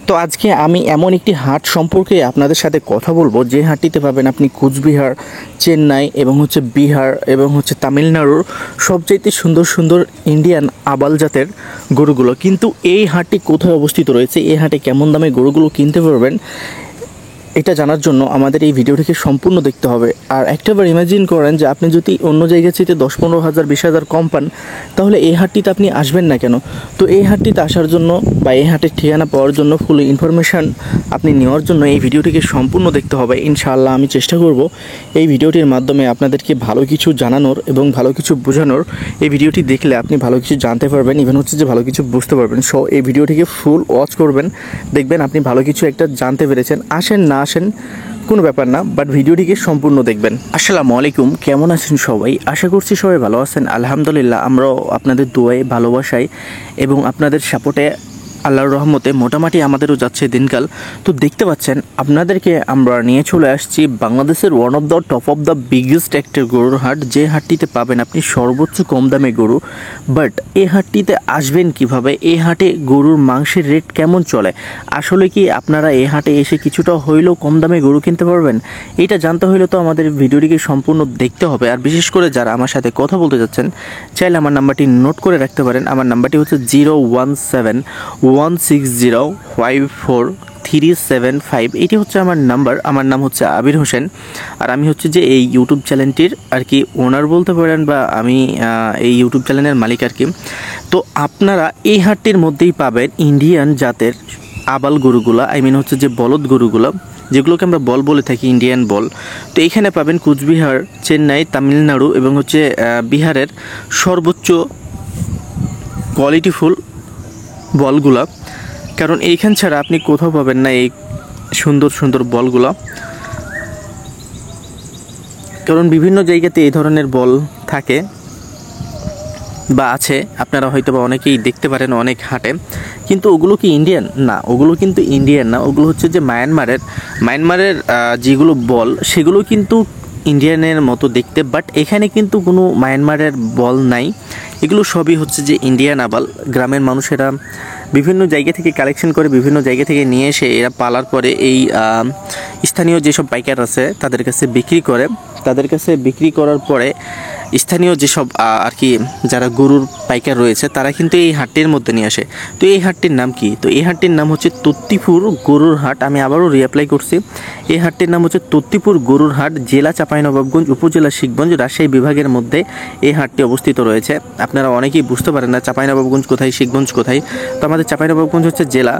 তো আজকে আমি এমন একটি হাট সম্পর্কে আপনাদের সাথে কথা বলবো যে হাটটিতে পাবেন আপনি কুচবিহার, চেন্নাই এবং বিহার এবং তামিলনাড়ুর সবচাইতে সুন্দর সুন্দর ইন্ডিয়ান আবাল জাতের গরুগুলো। কিন্তু এই হাটটি কোথায় অবস্থিত রয়েছে, এই হাটে কেমন দামে গরুগুলো কিনতে পারবেন, এটা জানার জন্য আমাদের এই ভিডিওটিকে সম্পূর্ণ দেখতে হবে। আর একটাবার ইমাজিন করেন যে আপনি যদি অন্য জায়গার চাইতে 10-15 হাজার 20 হাজার কম পান, তাহলে এই হাটটিতে আপনি আসবেন না কেন? তো এই হাটটিতে আসার জন্য বা এই হাটের ঠিকানা পাওয়ার জন্য ফুল ইনফরমেশান আপনি নেওয়ার জন্য এই ভিডিওটিকে সম্পূর্ণ দেখতে হবে। ইনশাআল্লাহ আমি চেষ্টা করব এই ভিডিওটির মাধ্যমে আপনাদেরকে ভালো কিছু জানানোর এবং ভালো কিছু বোঝানোর। এই ভিডিওটি দেখলে আপনি ভালো কিছু জানতে পারবেন, ইভেন যে ভালো কিছু বুঝতে পারবেন। সো এই ভিডিওটিকে ফুল ওয়াচ করবেন, দেখবেন আপনি ভালো কিছু একটা জানতে পেরেছেন। আসেন না আসেন কোনো ব্যাপার না, বাট ভিডিওটিকে সম্পূর্ণ দেখবেন। আসসালামু আলাইকুম, কেমন আছেন সবাই? আশা করছি সবাই ভালো আছেন। আলহামদুলিল্লাহ, আমরাও আপনাদের দোয়ায়, ভালোবাসায় এবং আপনাদের সাপোর্টে আল্লাহর রহমতে মোটামুটি আমাদেরও যাচ্ছে দিনকাল। তো দেখতে পাচ্ছেন আপনাদেরকে আমরা নিয়ে চলে আসছি বাংলাদেশের one of the top of the biggest একটা গরুর হাট, যে হাটটিতে পাবেন আপনি সর্বোচ্চ কম দামে গরু। বাট এই হাটটিতে আসবেন কিভাবে, এই হাটে গরুর মাংসের রেট কেমন চলে, আসলে কি আপনারা এই হাটে এসে কিছুটা হইলেও কম দামে গরু কিনতে পারবেন, এটা জানতে হলে তো আমাদের ভিডিওটিকে সম্পূর্ণ দেখতে হবে। আর বিশেষ করে যারা আমার সাথে কথা বলতে যাচ্ছেন, চাইলে আমার নাম্বারটি নোট করে রাখতে পারেন। আমার নাম্বারটি হচ্ছে 01716054375। এটি হচ্ছে আমার নাম্বার। আমার নাম হচ্ছে আবির হোসেন, আর আমি যে এই ইউটিউব চ্যানেলটির আর কি ওনার বলতে পারেন, বা আমি এই ইউটিউব চ্যানেলের মালিক আর কি। তো আপনারা এই হাটটির মধ্যেই পাবেন ইন্ডিয়ান জাতের আবাল গরুগুলা, যে বলদ গরুগুলা, যেগুলোকে আমরা বল বলে থাকি, ইন্ডিয়ান বল। তো এইখানে পাবেন কুচবিহার, চেন্নাই, তামিলনাড়ু এবং বিহারের সর্বোচ্চ কোয়ালিটিফুল বলগুলা। কারণ এইখান ছাড়া আপনি কোথাও পাবেন না এই সুন্দর সুন্দর বলগুলা। কারণ বিভিন্ন জায়গাতে এই ধরনের বল থাকে বা আছে, আপনারা হয়তো বা অনেকেই দেখতে পারেন অনেক হাটে। কিন্তু ওগুলো কি ইন্ডিয়ান? না, ওগুলো কিন্তু ইন্ডিয়ান না। ওগুলো হচ্ছে যে মায়ানমারের যেগুলো বল, সেগুলো কিন্তু ইন্ডিয়ানের মতো দেখতে, বাট এখানে কিন্তু কোনো মায়ানমারের বল নাই। এগুলো সবই হচ্ছে যে ইন্ডিয়ান আবাল। গ্রামের মানুষেরা বিভিন্ন জায়গা থেকে কালেকশন করে, বিভিন্ন জায়গা থেকে নিয়ে এসে এরা পালার পরে এই স্থানীয় যেসব পাইকার আছে তাদের কাছে বিক্রি করে। তাদের কাছে বিক্রি করার পরে স্থানীয় যেসব আর কি যারা গরুর পাইকার রয়েছে, তারা কিন্তু এই হাটটির মধ্যে নিয়ে আসে। তো এই হাটটির নাম কি? তো এই হাটটির নাম হচ্ছে তত্তিপুর গরুর হাট। আমি আবারও রিঅ্যাপ্লাই করছি, এই হাটটির নাম হচ্ছে তত্তিপুর গরুর হাট। জেলা চাঁপাইনবাবগঞ্জ, উপজেলা শিবগঞ্জ, রাজশাহী বিভাগের মধ্যে এই হাটটি অবস্থিত রয়েছে। আপনারা অনেকেই বুঝতে পারেন না চাঁপাইনবাবগঞ্জ কোথায়, শিবগঞ্জ কোথায়। তো আমাদের চাঁপাইনবাবগঞ্জ হচ্ছে জেলা,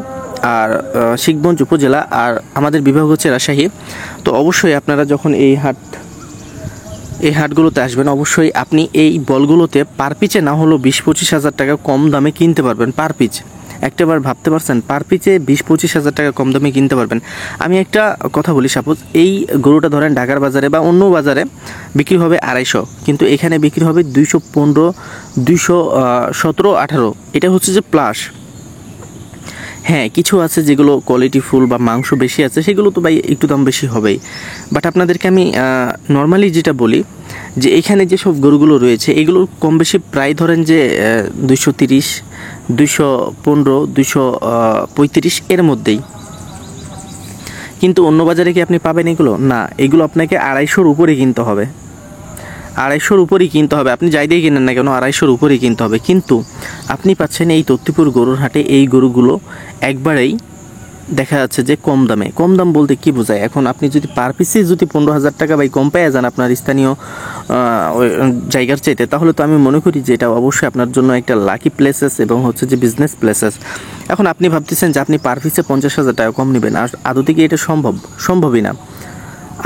আর শিবগঞ্জ উপজেলা, আর আমাদের বিভাগ হচ্ছে রাজশাহী। তো অবশ্যই আপনারা যখন এই হাটগুলোতে আসবেন, অবশ্যই আপনি এই বলগুলোতে পার পিচে না হলেও 20-25 হাজার টাকা কম দামে কিনতে পারবেন। পার পিচ, একটাবার ভাবতে পারছেন, পার পিচে 20-25 হাজার টাকা কম দামে কিনতে পারবেন। আমি একটা কথা বলি, সাপোজ এই গরুটা ধরেন ঢাকার বাজারে বা অন্য বাজারে বিক্রি হবে 250, কিন্তু এখানে বিক্রি হবে 215, 217, 18। এটা হচ্ছে যে প্লাস। হ্যাঁ, কিছু আছে যেগুলো কোয়ালিটি ফুল বা মাংস বেশি আছে, সেগুলো তো ভাই একটু দাম বেশি হবেই। বাট আপনাদেরকে আমি নর্মালি যেটা বলি, যে এখানে যেসব গরুগুলো রয়েছে এগুলো কম বেশি প্রায় ধরেন যে 230, 215, 235 এর মধ্যেই। কিন্তু অন্য বাজারে কি আপনি পাবেন এগুলো? না, এগুলো আপনাকে 250-র উপরে কিনতে হবে। 250-র উপরেই কিনতে হবে। আপনি যাই দিয়ে কিনেন না কেন, 250-র উপরেই কিনতে হবে। কিন্তু আপনি পাচ্ছেন এই তত্তিপুর গরুর হাটে এই গরুগুলো একবারেই দেখা যাচ্ছে যে কম দামে। কম দাম বলতে কি বোঝায়? এখন আপনি যদি পার পিসে যদি 15 হাজার টাকা বাই কম পেয়ে যান আপনার স্থানীয় জায়গার চাইতে, তাহলে তো আমি মনে করি যে এটা অবশ্যই আপনার জন্য একটা লাকি প্লেসেস এবং হচ্ছে যে বিজনেস প্লেসেস। এখন আপনি ভাবতেছেন যে আপনি পার পিসে 50 হাজার টাকা কম নেবেন, আর আদৌ থেকে এটা সম্ভবই না।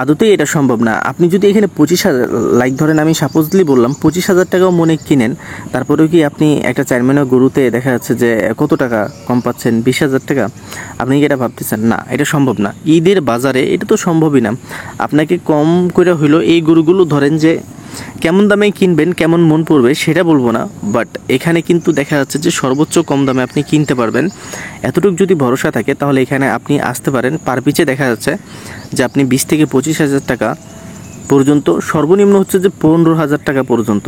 আদতেই এটা সম্ভব না। আপনি যদি এখানে 25,000, লাইক ধরেন আমি সাপোজলি বললাম 25,000 টাকাও মনে কিনেন, তারপরেও কি আপনি একটা 4 মহিনা গরুতে দেখা যাচ্ছে যে কত টাকা কম পাচ্ছেন? 20,000 টাকা। আপনি কি এটা ভাবতেছেন? না, এটা সম্ভব না। ঈদের বাজারে এটা তো সম্ভবই না। আপনাকে কম করে হইলো এই গরুগুলো ধরেন যে কেমন দামে কিনবেন, কেমন মন পড়বে সেটা বলবো না, বাট এখানে কিন্তু দেখা যাচ্ছে যে সর্বোচ্চ কম দামে আপনি কিনতে পারবেন। এতটুকু যদি ভরসা থাকে তাহলে এখানে আপনি আসতে পারেন। পার পিচে দেখা যাচ্ছে যে আপনি 20-25 হাজার টাকা পর্যন্ত, সর্বনিম্ন হচ্ছে যে 15 হাজার টাকা পর্যন্ত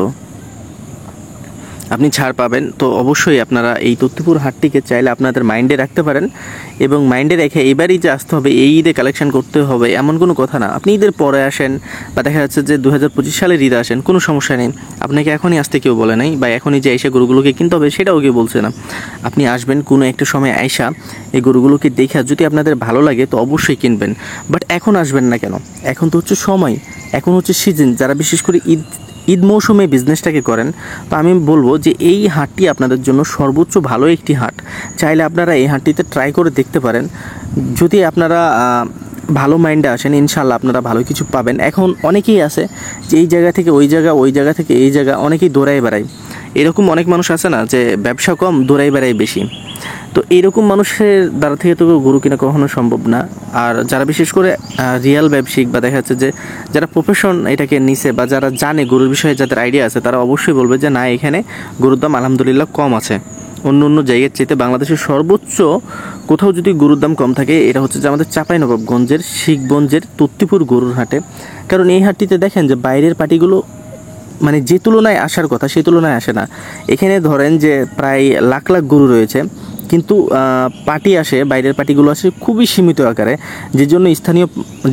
আপনি ছাড় পাবেন। তো অবশ্যই আপনারা এই তত্ত্বপুর হাটটিকে চাইলে আপনাদের মাইন্ডে রাখতে পারেন, এবং মাইন্ডে রেখে এবারই যে আসতে হবে এই ঈদে কালেকশন করতে হবে এমন কোনো কথা না। আপনি ঈদের পরে আসেন বা দেখা যাচ্ছে যে 2025 সালের ঈদে আসেন, কোনো সমস্যা নেই। আপনাকে এখনই আসতে কেউ বলে নাই, বা এখনই যে এসে গরুগুলোকে কিনতে হবে সেটাও কেউ বলছে না। আপনি আসবেন কোনো একটা সময় আইসা এই গরুগুলোকে দেখা যদি আপনাদের ভালো লাগে তো অবশ্যই কিনবেন। বাট এখন আসবেন না কেন? এখন তো হচ্ছে সময়, এখন হচ্ছে সিজন। যারা বিশেষ করে ঈদ মৌসুমে বিজনেসটাকে করেন, তো আমি বলবো যে এই হাটটি আপনাদের জন্য সর্বোচ্চ ভালো একটি হাট। চাইলে আপনারা এই হাটটিতে ট্রাই করে দেখতে পারেন। যদি আপনারা ভালো মাইন্ডে আসেন, ইনশাল্লাহ আপনারা ভালো কিছু পাবেন। এখন অনেকেই আছে যে এই জায়গা থেকে ওই জায়গা, ওই জায়গা থেকে এই জায়গা, অনেকেই দৌড়াই বেড়ায়। এরকম অনেক মানুষ আছে না যে ব্যবসা কম, দৌড়াই বেড়াই বেশি। তো এইরকম মানুষের দ্বারা থেকে তো গরু কেনা কখনো সম্ভব না। আর যারা বিশেষ করে রিয়েল ব্যবসায়িক বা দেখা যাচ্ছে যে যারা প্রফেশন এটাকে নিছে বা যারা জানে গরুর বিষয়ে, যাদের আইডিয়া আছে, তারা অবশ্যই বলবে যে না, এখানে গরুর দাম আলহামদুলিল্লাহ কম আছে। অন্য জায়গার চাইতে বাংলাদেশের সর্বোচ্চ কোথাও যদি গরুর দাম কম থাকে, এটা হচ্ছে যে আমাদের চাঁপাইনবাবগঞ্জের শিখগঞ্জের তত্ত্বপুর গরুর হাটে। কারণ এই হাটটিতে দেখেন যে বাইরের পার্টিগুলো মানে যে তুলনায় আসার কথা সেই তুলনায় আসে না। এখানে ধরেন যে প্রায় লাখ লাখ গরু রয়েছে, কিন্তু পার্টি আসে, বাইরের পার্টিগুলো আসে খুবই সীমিত আকারে, যে জন্য স্থানীয়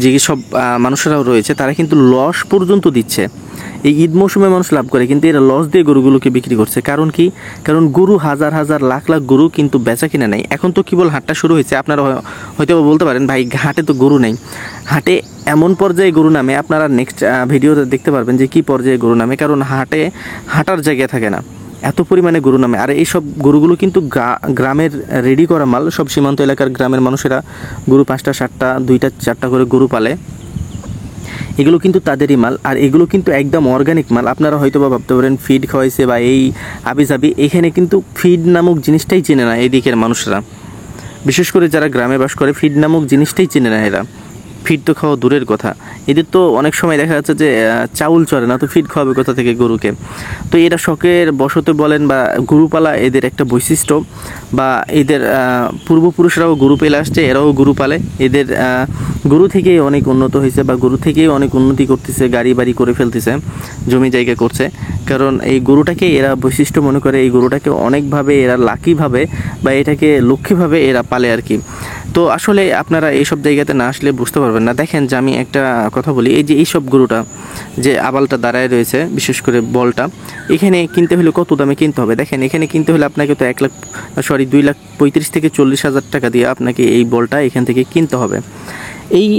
যে সব মানুষরাও রয়েছে তারা কিন্তু লস পর্যন্ত দিচ্ছে। এই ঈদ মৌসুমে মানুষ লাভ করে, কিন্তু এরা লস দিয়ে গরুগুলোকে বিক্রি করছে। কারণ কি? কারণ গরু হাজার হাজার লাখ লাখ গরু, কিন্তু বেচা কিনা নেই। এখন তো কেবল হাটটা শুরু হয়েছে, আপনারা হয়তো বলতে পারেন ভাই হাটে তো গরু নেই। হাটে এমন পর্যায়ে গরু নামে, আপনারা নেক্সট ভিডিওতে দেখতে পারবেন যে কী পর্যায়ে গরু নামে। কারণ হাটে হাঁটার জায়গা থাকে না, এত পরিমাণে গরু নামে। আর এইসব গরুগুলো কিন্তু গ্রামের রেডি করা মাল। সব সীমান্ত এলাকার গ্রামের মানুষেরা গরু 5টা 7টা 2টা 4টা করে গরু পালে। এগুলো কিন্তু তাদেরই মাল, আর এগুলো কিন্তু একদম অর্গানিক মাল। আপনারা হয়তো বা ভাবতে পারেন ফিড খাওয়াইছে বা এই আবিজাবি, এখানে কিন্তু ফিড নামক জিনিসটাই চেনে না এই দিকের মানুষরা। বিশেষ করে যারা গ্রামে বাস করে, ফিড নামক জিনিসটাই চেনে না এরা। ফিড তো খাওয়া দূরের কথা, এদের তো অনেক সময় দেখা যাচ্ছে যে চাউল চড়ে না, তো ফিড খাওয়াবে কোথা থেকে গরুকে? তো এরা শখের বশতে বলেন বা গরুপালা এদের একটা বৈশিষ্ট্য, বা এদের পূর্বপুরুষরাও গরু পেলে আসছে, এরাও গরু পালে। এদের গরু থেকেই অনেক উন্নত হয়েছে, বা গরু থেকেই অনেক উন্নতি করতেছে, গাড়ি বাড়ি করে ফেলতেছে, জমি জায়গা করছে। কারণ এই গরুটাকে এরা বৈশিষ্ট্য মনে করে, এই গরুটাকে অনেকভাবে এরা লাকিভাবে বা এটাকে লক্ষ্মীভাবে এরা পালে আর কি। তো আসলে আপনারা এইসব জায়গাতে না আসলে বুঝতে পারবেন না। দেখেন যে আমি একটা কথা বলি, এই যে এইসব গরুটা যে আবালটা দাঁড়ায় রয়েছে, বিশেষ করে বলটা, এখানে কিনতে হলে কত দামে কিনতে হবে? দেখেন এখানে কিনতে হলে আপনাকে তো 2,35,000 থেকে 40,000 টাকা দিয়ে আপনাকে এই বলটা এখান থেকে কিনতে হবে। এই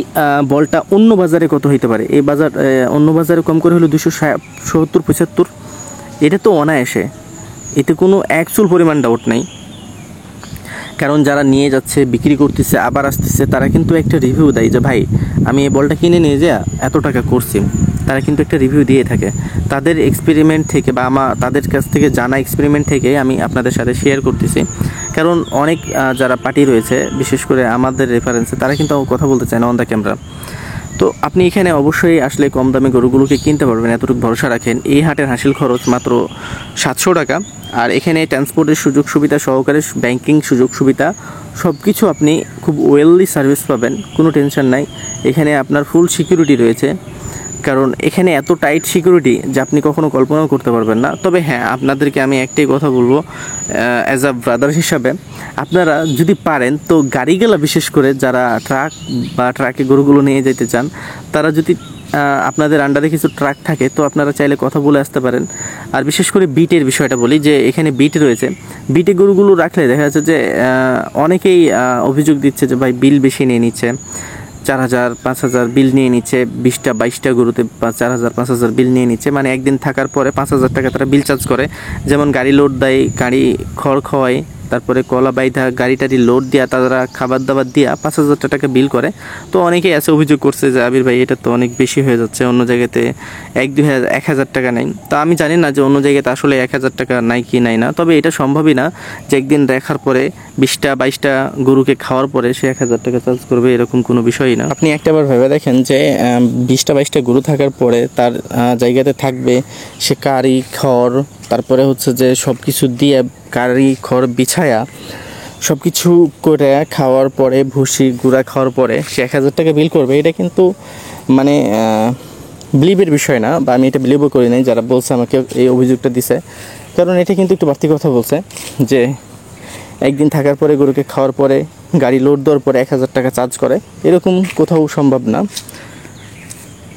বলটা অন্য বাজারে কত হইতে পারে? এই বাজার অন্য বাজারে কম করে হলো 270-75। এটা তো অনায়াসে, এতে কোনো অ্যাকচুয়াল পরিমাণ ডাউট নাই। কারণ যারা নিয়ে যাচ্ছে, বিক্রি করতেছে, আবার আসতেছে, তারা কিন্তু একটা রিভিউ দেয় যে ভাই আমি এই বলটা কিনে নিয়ে যা এত টাকা করছি। তারা কিন্তু একটা রিভিউ দিয়ে থাকে তাদের এক্সপেরিমেন্ট থেকে, বা তাদের কাছ থেকে জানা এক্সপেরিমেন্ট থেকে আমি আপনাদের সাথে শেয়ার করতেছি। কারণ অনেক যারা পার্টি রয়েছে, বিশেষ করে আমাদের রেফারেন্সে, তারা কিন্তু কথা বলতে চায় না অন দ্য ক্যামেরা। তো আপনি এখানে অবশ্যই আসলে কম দামে গরুগুলোকে কিনতে পারবেন, এতটুকু ভরসা রাখেন। এই হাটের হাসিল খরচ মাত্র 700 টাকা। আর এখানে ট্রান্সপোর্টের সুযোগ সুবিধা সহকারে, ব্যাংকিং সুযোগ সুবিধা সব কিছু আপনি খুব ওয়েললি সার্ভিস পাবেন, কোনো টেনশন নাই। এখানে আপনার ফুল সিকিউরিটি রয়েছে, কারণ এখানে এত টাইট সিকিউরিটি যে আপনি কখনো কল্পনাও করতে পারবেন না। তবে হ্যাঁ, আপনাদেরকে আমি একটাই কথা বলবো অ্যাজ আ ব্রাদার হিসাবে, আপনারা যদি পারেন তো গাড়িগুলো, বিশেষ করে যারা ট্রাক বা ট্রাকে গরুগুলো নিয়ে যেতে চান, তারা যদি আপনাদের আন্ডারে কিছু ট্রাক থাকে তো আপনারা চাইলে কথা বলে আসতে পারেন। আর বিশেষ করে বিটের বিষয়টা বলি, যে এখানে বিট রয়েছে, বিটে গরুগুলো রাখলে দেখা যাচ্ছে যে অনেকেই অভিযোগ দিচ্ছে যে ভাই বিল বেশি নিয়ে নিচ্ছে, 4,000-5,000 বিল নিয়ে নিচ্ছে, 20টা-22টা গরুতে 4,000-5,000 বিল নিয়ে নিচ্ছে। মানে একদিন থাকার পরে 5,000 টাকা তারা বিল চার্জ করে। যেমন গাড়ি লোড দেয়, গাড়ি খড় খাওয়ায়, তারপরে কলা বাইধা গাড়িটারি লোড দিয়া, তারা খাবার দাবার দিয়া 5,000 টাকা বিল করে। তো অনেকেই আছে অভিযোগ করছে যে আবির ভাই এটা তো অনেক বেশি হয়ে যাচ্ছে, অন্য জায়গাতে 1,000-2,000-1,000 টাকা নেই। তো আমি জানি না যে অন্য জায়গাতে আসলে 1,000 টাকা নাই কি নাই না, তবে এটা সম্ভবই না যে একদিন দেখার পরে 20টা-22টা গরুকে খাওয়ার পরে সে 1,000 টাকা চার্জ করবে, এরকম কোনো বিষয়ই না। আপনি একটাবার ভেবে দেখেন যে 20টা-22টা গরু থাকার পরে তার জায়গাতে থাকবে সে কারি খড়, তারপরে হচ্ছে যে সব কিছু দিয়ে কারি খড় বিছায়া সব কিছু করে খাওয়ার পরে, ভুসি গুঁড়া খাওয়ার পরে সে 1,000 টাকা বিল করবে। এটা কিন্তু মানে বিলিভের বিষয় না, বা আমি এটা বিলিভও করি নাই। যারা বলছে আমাকে এই অভিযোগটা দিছে, কারণ এটা কিন্তু একটু বাড়তি কথা বলছে যে একদিন থাকার পরে গরুকে খাওয়ার পরে গাড়ি লোড দেওয়ার পরে 1000 টাকা চার্জ করে, এরকম কোথাও সম্ভব না।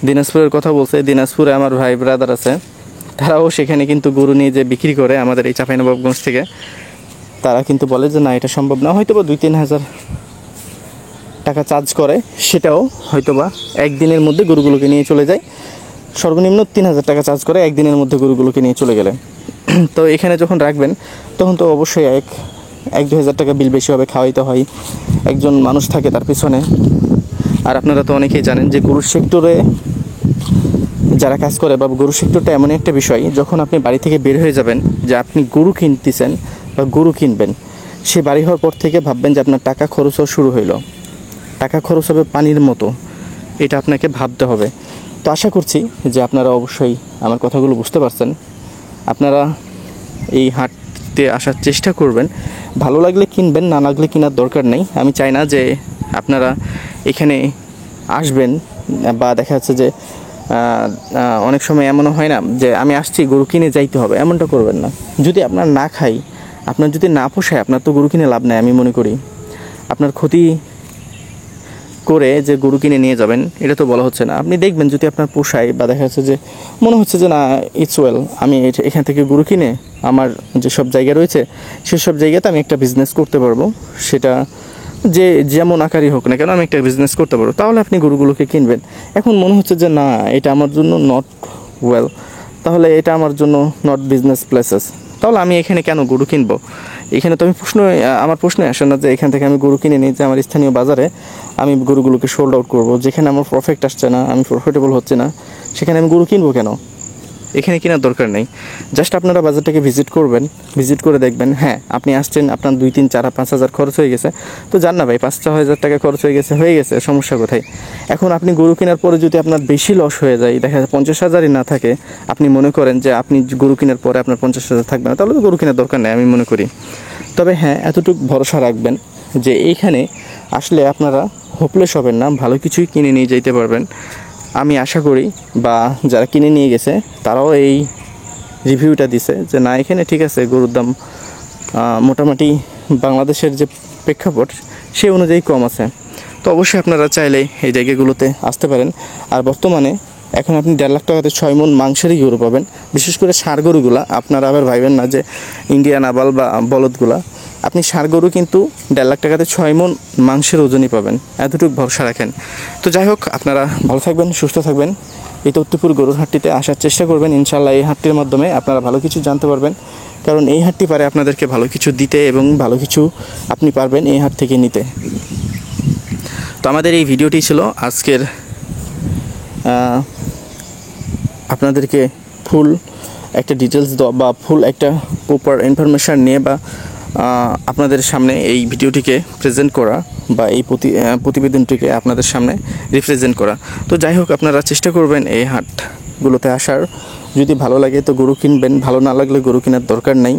দিনাজপুরের কথা বলছে, দিনাজপুরে আমার ভাই ব্রাদার আছে, তারাও সেখানে কিন্তু গরু নিয়ে যে বিক্রি করে আমাদের এই চাঁপাইনবাবগঞ্জ থেকে, তারা কিন্তু বলে যে না এটা সম্ভব না, হয়তো বা 2-3 হাজার টাকা চার্জ করে, সেটাও হয়তো বা একদিনের মধ্যে গরুগুলোকে নিয়ে চলে যায়। সর্বনিম্ন 3000 টাকা চার্জ করে একদিনের মধ্যে গরুগুলোকে নিয়ে চলে গেলে। তো এখানে যখন রাখবেন তখন তো অবশ্যই 1-2 হাজার টাকা বিল বেশি হবে, খাওয়াইতে হয়, একজন মানুষ থাকে তার পিছনে। আর আপনারা তো অনেকেই জানেন যে গরুর সেক্টরে যারা কাজ করে বা গরু সেক্টরটা এমন একটা বিষয়, যখন আপনি বাড়ি থেকে বের হয়ে যাবেন যে আপনি গরু কিনতেছেন বা গরু কিনবেন, সে বাড়ি হওয়ার পর থেকে ভাববেন যে আপনার টাকা খরচও শুরু হইলো, টাকা খরচ হবে পানির মতো, এটা আপনাকে ভাবতে হবে। তো আশা করছি যে আপনারা অবশ্যই আমার কথাগুলো বুঝতে পারছেন। আপনারা এই হাটতে আসার চেষ্টা করবেন, ভালো লাগলে কিনবেন, না লাগলে কেনার দরকার নেই। আমি চাই না যে আপনারা এখানে আসবেন বা দেখা যাচ্ছে যে অনেক সময় এমনও হয় না যে আমি আসছি গরু কিনে যাইতে হবে, এমনটা করবেন না। যদি আপনার না খাই, আপনার যদি না পোষায়, আপনার তো গরু কিনে লাভ নেই। আমি মনে করি আপনার ক্ষতি করে যে গরু কিনে নিয়ে যাবেন এটা তো বলা হচ্ছে না। আপনি দেখবেন যদি আপনার পোষায় বা দেখা যাচ্ছে যে মনে হচ্ছে যে না ইটস ওয়েল, আমি এখান থেকে গরু কিনে আমার যেসব জায়গা রয়েছে সেসব জায়গাতে আমি একটা বিজনেস করতে পারবো, সেটা যে যেমন আকারই হোক না কেন আমি একটা বিজনেস করতে পারবো, তাহলে আপনি গরুগুলোকে কিনবেন। এখন মনে হচ্ছে যে না এটা আমার জন্য নট ওয়েল, তাহলে এটা আমার জন্য নট বিজনেস প্লেসেস, তাহলে আমি এখানে কেন গরু কিনবো? এখানে তো আমি আমার প্রশ্নই আসে না যে এখান থেকে আমি গরু কিনে নিই যে আমার স্থানীয় বাজারে আমি গরুগুলোকে সোল্ড আউট করবো, যেখানে আমার প্রফিট আসছে না, আমি প্রফিটেবল হচ্ছে না, সেখানে আমি গরু কিনবো কেন? এখানে কেনার দরকার নেই। জাস্ট আপনারা বাজারটাকে ভিজিট করবেন, ভিজিট করে দেখবেন, হ্যাঁ আপনি আসছেন, আপনার 2-3-4-5 হাজার খরচ হয়ে গেছে, তো যান না ভাই, 5-6 হাজার টাকা খরচ হয়ে গেছে, সমস্যা কোথায়? এখন আপনি গরু কেনার পরে যদি আপনার বেশি লস হয়ে যায়, দেখা যায় 50 হাজারই না থাকে, আপনি মনে করেন যে আপনি গরু কেনার পরে আপনার 50 হাজার থাকবে না, তাহলে তো গরু কেনার দরকার নেই আমি মনে করি। তবে হ্যাঁ, এতটুকু ভরসা রাখবেন যে এইখানে আসলে আপনারা হোপলেস হবেন না, ভালো কিছুই কিনে নিয়ে যেতে পারবেন। আমি আশা করি, বা যারা কিনে নিয়ে গেছে তারাও এই রিভিউটা দিছে যে না এখানে ঠিক আছে, গরুর দাম মোটামুটি বাংলাদেশের যে প্রেক্ষাপট সেই অনুযায়ী কম আছে। তো অবশ্যই আপনারা চাইলে এই জায়গাগুলোতে আসতে পারেন। আর বর্তমানে এখন আপনি 1.5 লাখ টাকাতে 6 মণ মাংসেরই গরু পাবেন, বিশেষ করে ষাঁড় গরুগুলা। আপনারা আবার ভাইবেন না যে ইন্ডিয়ান আবাল বা বলদগুলা, আপনি ষাঁড় গরু কিন্তু 1.5 লাখ টাকাতে 6 মণ মাংসের ওজনই পাবেন, এতটুকু ভরসা রাখেন। তো যাই হোক, আপনারা ভালো থাকবেন, সুস্থ থাকবেন। এই তত্ত্বপুর গরুর হাটটিতে আসার চেষ্টা করবেন, ইনশাল্লাহ এই হাটটির মাধ্যমে আপনারা ভালো কিছু জানতে পারবেন, কারণ এই হাটটি পারে আপনাদেরকে ভালো কিছু দিতে এবং ভালো কিছু আপনি পারবেন এই হাট থেকে নিতে। তো আমাদের এই ভিডিওটি ছিল আজকের, আপনাদেরকে ফুল একটা ডিটেলস দেওয়া বা ফুল একটা প্রপার ইনফরমেশান নিয়ে বা আপনাদের সামনে এই ভিডিওটিকে প্রেজেন্ট করা বা এই প্রতিবেদনটিকে আপনাদের সামনে রিপ্রেজেন্ট করা। তো যাই হোক, আপনারা চেষ্টা করবেন এই হাটগুলোতে আসার। যদি ভালো লাগে তো গরু কিনবেন, ভালো না লাগলে গরু কেনার দরকার নেই।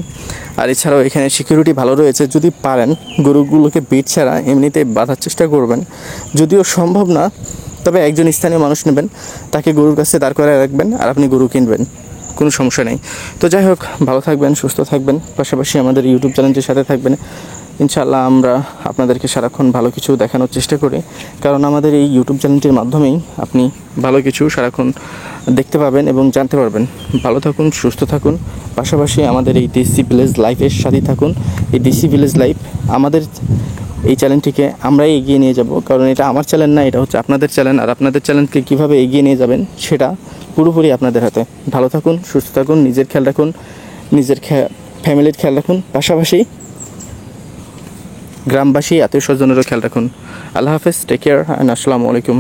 আর এছাড়াও এখানে সিকিউরিটি ভালো রয়েছে, যদি পারেন গরুগুলোকে বিট ছাড়া এমনিতে বাঁধার চেষ্টা করবেন। যদিও সম্ভব না, তবে একজন স্থানীয় মানুষ নেবেন, তাকে গরুর কাছে দাঁড় করায় রাখবেন আর আপনি গরু কিনবেন, কোনো সমস্যা নেই। তো যাই হোক, ভালো থাকবেন, সুস্থ থাকবেন, পাশাপাশি আমাদের ইউটিউব চ্যানেলটির সাথে থাকবেন। ইনশাআল্লাহ আমরা আপনাদেরকে সারাক্ষণ ভালো কিছু দেখানোর চেষ্টা করি, কারণ আমাদের এই ইউটিউব চ্যানেলটির মাধ্যমেই আপনি ভালো কিছু সারাক্ষণ দেখতে পাবেন এবং জানতে পারবেন। ভালো থাকুন, সুস্থ থাকুন, পাশাপাশি আমাদের এই দেশি ভিলেজ লাইফের সাথে থাকুন। এই দেশি ভিলেজ লাইফ, আমাদের এই চ্যানেলটিকে আমরাই এগিয়ে নিয়ে যাব, কারণ এটা আমার চ্যানেল না, এটা হচ্ছে আপনাদের চ্যানেল। আর আপনাদের চ্যানেলকে কীভাবে এগিয়ে নিয়ে যাবেন সেটা পুরোপুরি আপনাদের হাতে। ভালো থাকুন, সুস্থ থাকুন, নিজের খেয়াল রাখুন, নিজের ফ্যামিলির খেয়াল রাখুন, পাশাপাশি গ্রামবাসী আত্মীয় স্বজনেরও খেয়াল রাখুন। আল্লাহ হাফেজ, টেক কেয়ার অ্যান্ড আসসালামু আলাইকুম।